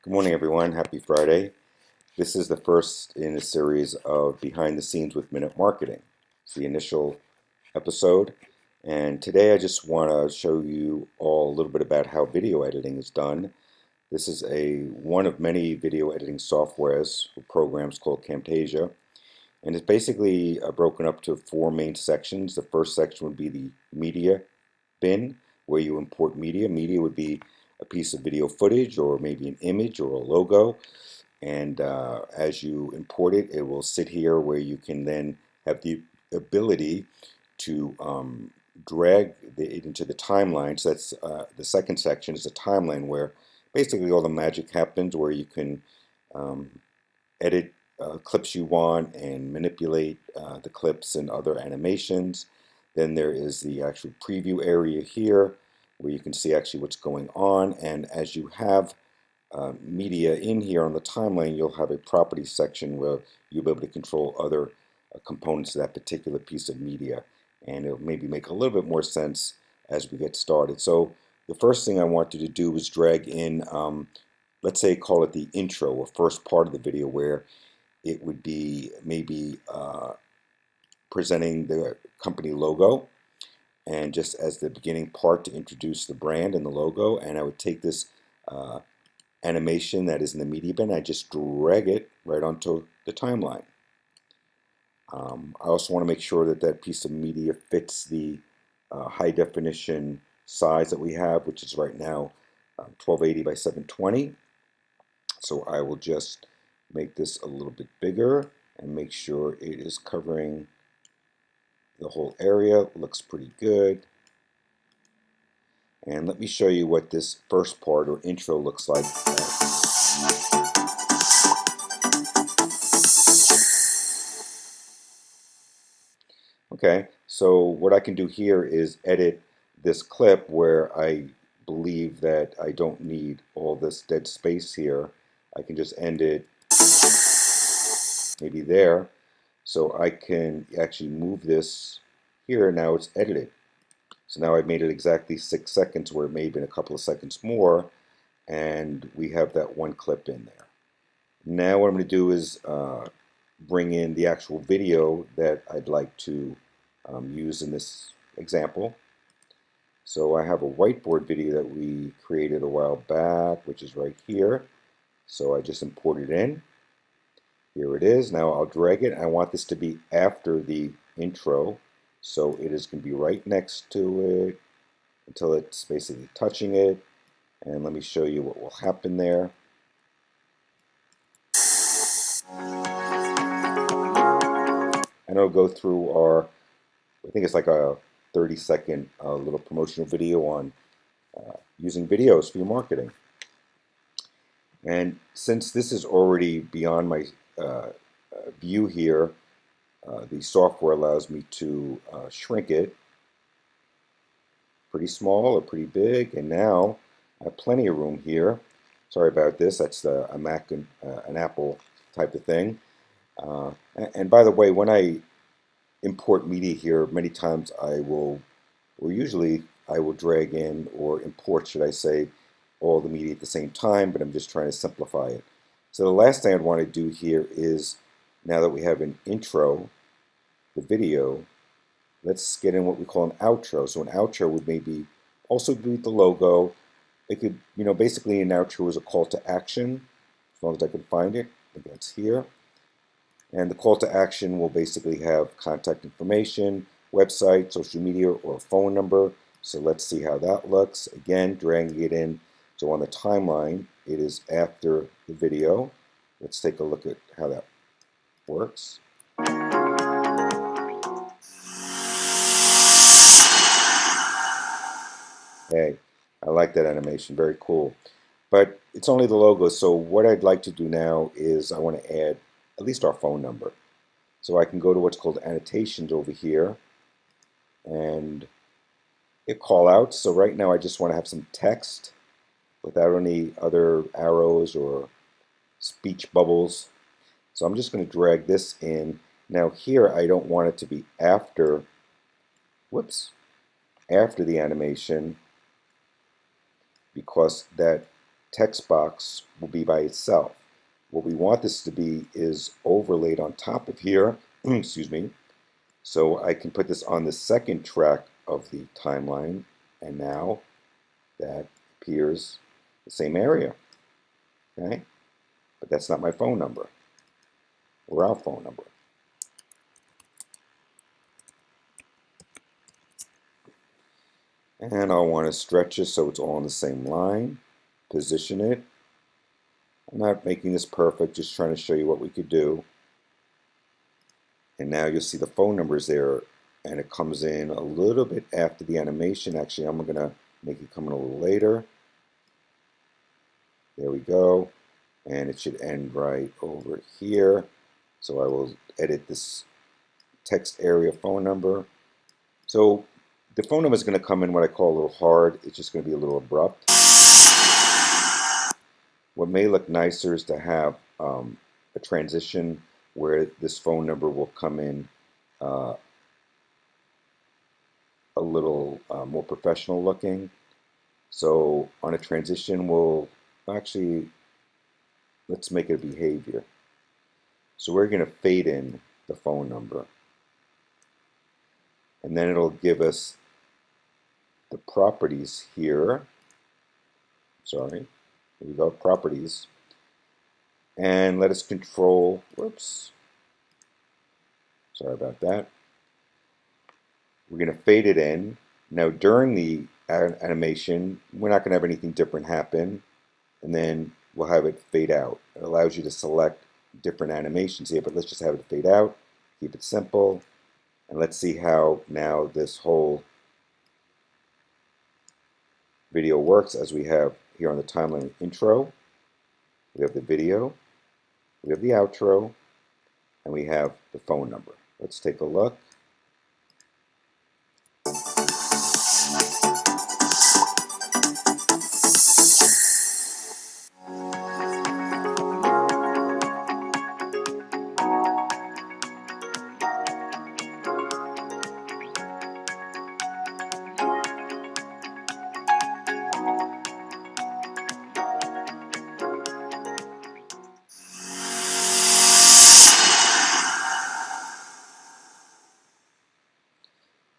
Good morning, everyone. Happy Friday. This is the first in a series of Behind the Scenes with Minute Marketing. It's the initial episode. And today I just want to show you all a little bit about how video editing is done. This is one of many video editing softwares or programs called Camtasia. And it's basically broken up to four main sections. The first section would be the media bin, where you import media. Media would be a piece of video footage or maybe an image or a logo. And as you import it, it will sit here where you can then have the ability to drag it into the timeline. So that's the second section is the timeline where basically all the magic happens, where you can edit clips you want and manipulate the clips and other animations. Then there is the actual preview area here where you can see actually what's going on. And as you have media in here on the timeline, you'll have a properties section where you'll be able to control other components of that particular piece of media. And it'll maybe make a little bit more sense as we get started. So the first thing I want you to do is drag in, let's say call it the intro or first part of the video, where it would be maybe presenting the company logo and just as the beginning part to introduce the brand and the logo. And I would take this animation that is in the media bin, I just drag it right onto the timeline. I also want to make sure that that piece of media fits the high definition size that we have, which is right now 1280 by 720. So I will just make this a little bit bigger and make sure it is covering the whole area. Looks pretty good. And let me show you what this first part or intro looks like. Okay, so what I can do here is edit this clip where I believe that I don't need all this dead space here. I can just end it maybe there. So I can actually move this here. Now it's edited. So now I've made it exactly 6 seconds, where it may have been a couple of seconds more, and we have that one clip in there. Now what I'm going to do is bring in the actual video that I'd like to use in this example. So I have a whiteboard video that we created a while back, which is right here. So I just imported it in. Here it is. Now I'll drag it. I want this to be after the intro, so it is going to be right next to it until it's basically touching it. And let me show you what will happen there. And I'll go through our, I think it's like a 30-second little promotional video on using videos for your marketing. And since this is already beyond my view here, the software allows me to shrink it pretty small or pretty big. And now I have plenty of room here. Sorry about this. That's a Mac and an Apple type of thing. And by the way, when I import media here, many times I will, or usually I will drag in or import, should I say, all the media at the same time, but I'm just trying to simplify it. So the last thing I'd want to do here is, now that we have an intro, the video, let's get in what we call an outro. So an outro would maybe also be the logo. It could, basically an outro is a call to action, as long as I can find it. I think that's here. And the call to action will basically have contact information, website, social media, or a phone number. So let's see how that looks. Again, dragging it in. So on the timeline, it is after the video. Let's take a look at how that works. Hey, I like that animation. Very cool. But it's only the logo. So what I'd like to do now is I want to add at least our phone number. So I can go to what's called annotations over here and hit call out. So right now I just want to have some text without any other arrows or speech bubbles. So I'm just going to drag this in. Now here I don't want it to be after, after the animation, because that text box will be by itself. What we want this to be is overlaid on top of here, excuse me, so I can put this on the second track of the timeline, and now that appears the same area, okay? But that's not my phone number, or our phone number. And I'll want to stretch it so it's all on the same line, position it. I'm not making this perfect, just trying to show you what we could do. And now you'll see the phone numbers there, and it comes in a little bit after the animation. Actually, I'm going to make it come in a little later. There we go. And it should end right over here. So I will edit this text area phone number. So the phone number is going to come in what I call a little hard. It's just going to be a little abrupt. What may look nicer is to have a transition where this phone number will come in a little more professional looking. So on a transition, we'll actually, let's make it a behavior. So we're going to fade in the phone number. And then it'll give us the properties here. Sorry, here we go, properties. And let us control, whoops, sorry about that. We're going to fade it in. Now during the animation, we're not going to have anything different happen. And then we'll have it fade out. It allows you to select different animations here, but let's just have it fade out, keep it simple. And let's see how now this whole video works, as we have here on the timeline intro. We have the video, we have the outro, and we have the phone number. Let's take a look.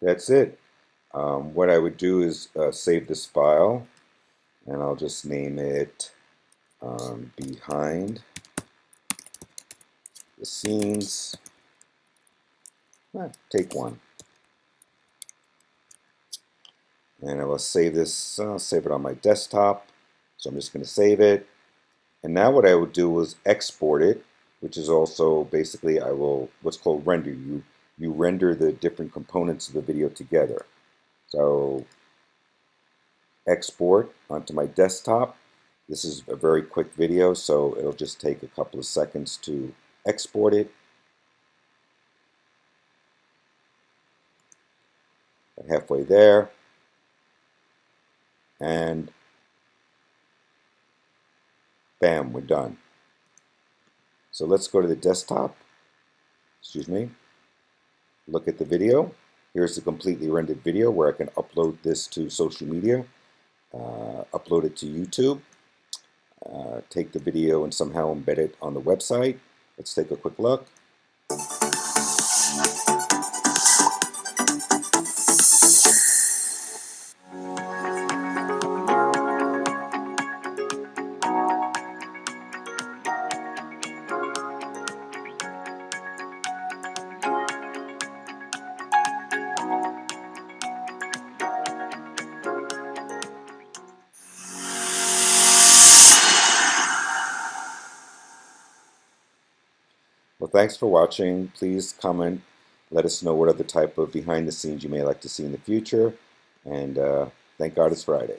That's it. What I would do is save this file, and I'll just name it Behind the Scenes, Take One. And I will save this, save it on my desktop. So I'm just going to save it. And now what I will do is export it, which is also basically I will, what's called render. You render the different components of the video together. So export onto my desktop. This is a very quick video, so it'll just take a couple of seconds to export it. Halfway there. And bam, we're done. So let's go to the desktop. Excuse me. Look at the video. Here's the completely rendered video where I can upload this to social media, upload it to YouTube, take the video and somehow embed it on the website. Let's take a quick look. Well, thanks for watching. Please comment, let us know what other type of behind the scenes you may like to see in the future, and thank God it's Friday.